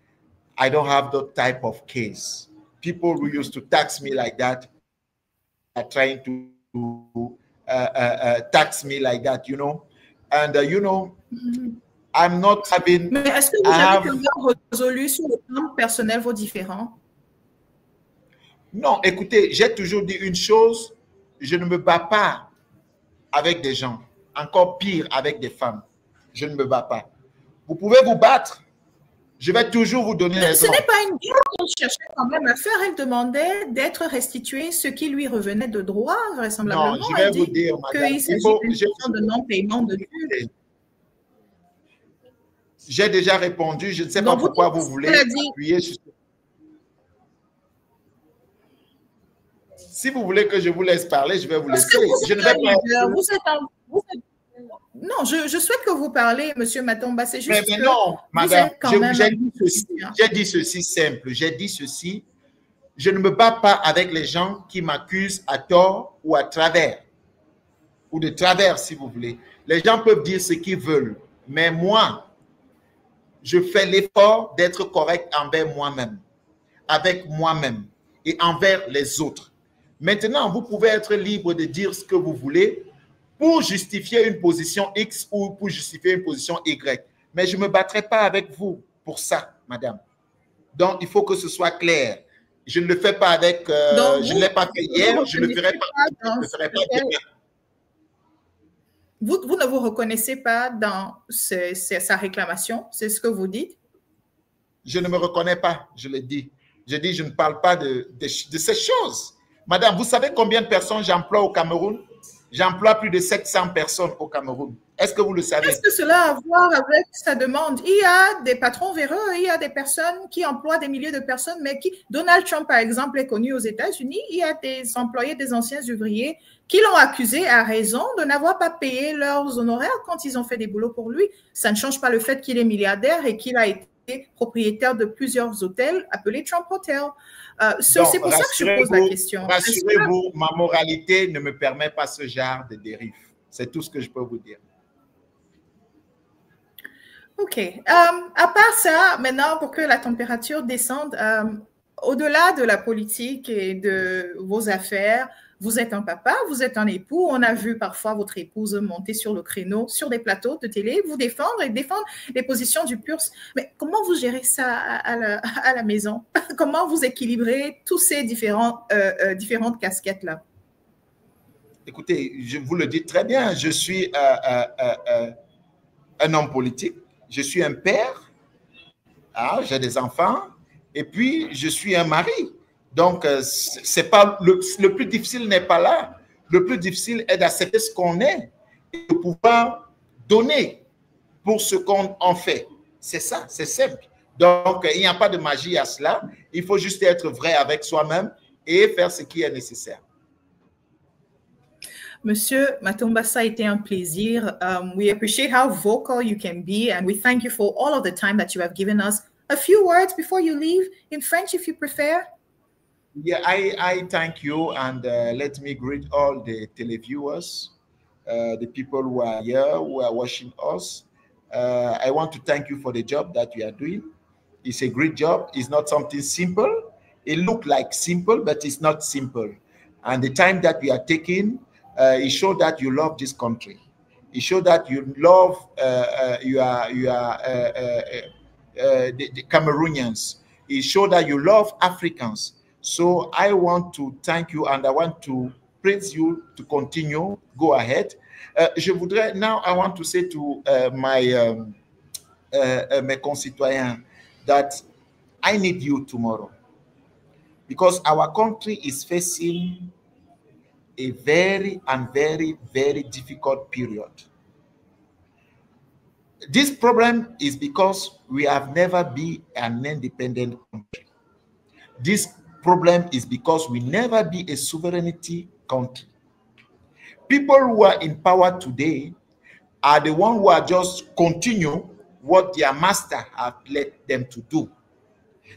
I don't have that type of case. People who used to tax me like that are trying to tax me like that, and I'm not having. Mais est-ce que vous avez résolu sur le plan personnel vos différends? Non, écoutez, j'ai toujours dit une chose, je ne me bats pas avec des gens, encore pire avec des femmes. Je ne me bats pas. Vous pouvez vous battre. Je vais toujours vous donner raison. Ce n'est pas une guerre qu'elle cherchait quand même à faire. Elle demandait d'être restituée ce qui lui revenait de droit, vraisemblablement. Non, je vais vous dire, madame, qu'il s'agit d'une question de non-paiement de dû. J'ai déjà répondu. Je ne sais pas pourquoi vous voulez appuyer sur... Si vous voulez que je vous laisse parler, je vais vous laisser. Je ne vais pas... Non, je souhaite que vous parlez, Monsieur Matomba. C'est juste mais non, madame, j'ai dit ceci simple. J'ai dit ceci. Je ne me bats pas avec les gens qui m'accusent à tort ou à travers. Ou de travers, si vous voulez. Les gens peuvent dire ce qu'ils veulent. Mais moi, je fais l'effort d'être correct envers moi-même, avec moi-même et envers les autres. Maintenant, vous pouvez être libre de dire ce que vous voulez pour justifier une position X ou pour justifier une position Y. Mais je ne me battrai pas avec vous pour ça, madame. Donc, il faut que ce soit clair. Je ne le fais pas avec... je ne l'ai pas fait hier, je ne le ferai pas demain. Vous ne vous reconnaissez pas dans sa réclamation, c'est ce que vous dites? Je ne me reconnais pas, je le dis. Je dis, je ne parle pas de ces choses. Madame, vous savez combien de personnes j'emploie au Cameroun? J'emploie plus de 700 personnes au Cameroun. Est-ce que vous le savez? Qu'est-ce que cela a à voir avec sa demande? Il y a des patrons véreux, il y a des personnes qui emploient des milliers de personnes, mais qui... Donald Trump, par exemple, est connu aux États-Unis. Il y a des employés, des anciens ouvriers qui l'ont accusé à raison de n'avoir pas payé leurs honoraires quand ils ont fait des boulots pour lui. Ça ne change pas le fait qu'il est milliardaire et qu'il a été propriétaire de plusieurs hôtels appelés Trump Hotel. C'est pour ça que je pose la question. Rassurez-vous, ma moralité ne me permet pas ce genre de dérive. C'est tout ce que je peux vous dire. OK. À part ça, maintenant, pour que la température descende, au-delà de la politique et de vos affaires, vous êtes un papa, vous êtes un époux. On a vu parfois votre épouse monter sur le créneau, sur des plateaux de télé, vous défendre et défendre les positions du PURS. Mais comment vous gérez ça à la maison? Comment vous équilibrez tous ces différentes casquettes-là? Écoutez, je vous le dis très bien, je suis un homme politique, je suis un père, j'ai des enfants, et puis je suis un mari. Donc, c'est pas le plus difficile n'est pas là. Le plus difficile est d'accepter ce qu'on est et de pouvoir donner pour ce qu'on en fait. C'est ça, c'est simple. Donc, il n'y a pas de magie à cela. Il faut juste être vrai avec soi-même et faire ce qui est nécessaire. Monsieur Matumba, ça a été un plaisir. We appreciate how vocal you can be, and we thank you for all of the time that you have given us. A few words before you leave, in French, if you prefer. Yeah, I thank you, and let me greet all the televiewers, the people who are here, who are watching us. I want to thank you for the job that you are doing. It's a great job. It's not something simple. It looks like simple, but it's not simple. And the time that we are taking, it shows that you love this country. It shows that you love the Cameroonians. It shows that you love Africans. So I want to thank you and I want to praise you to continue. Go ahead. Now I want to say to mes concitoyens that I need you tomorrow because our country is facing a very difficult period. This problem is because we have never been an independent country. This problem is because we never be a sovereignty country. People who are in power today are the ones who are just continue what their master have led them to do.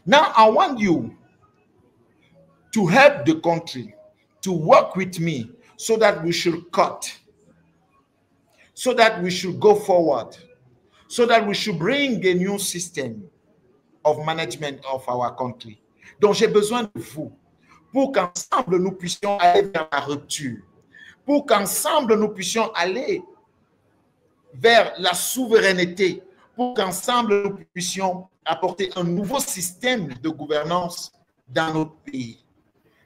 Now I want you to help the country, to work with me so that we should cut, so that we should go forward, so that we should bring a new system of management of our country. Donc, j'ai besoin de vous pour qu'ensemble nous puissions aller vers la rupture, pour qu'ensemble nous puissions aller vers la souveraineté, pour qu'ensemble nous puissions apporter un nouveau système de gouvernance dans notre pays.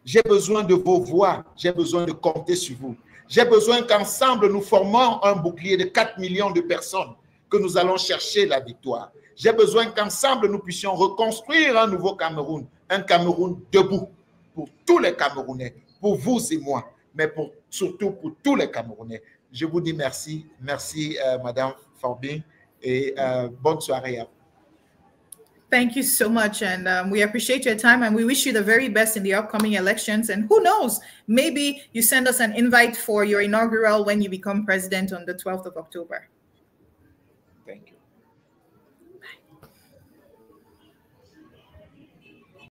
J'ai besoin de vos voix, j'ai besoin de compter sur vous. J'ai besoin qu'ensemble nous formons un bouclier de 4 millions de personnes que nous allons chercher la victoire. J'ai besoin qu'ensemble nous puissions reconstruire un nouveau Cameroun, un Cameroun debout pour tous les Camerounais, pour vous et moi, mais surtout pour tous les Camerounais. Je vous dis merci. Merci, Madame Forbin, et bonne soirée à vous. Thank you so much, and we appreciate your time, and we wish you the very best in the upcoming elections. And who knows, maybe you send us an invite for your inaugural when you become president on the 12th of October. Thank you.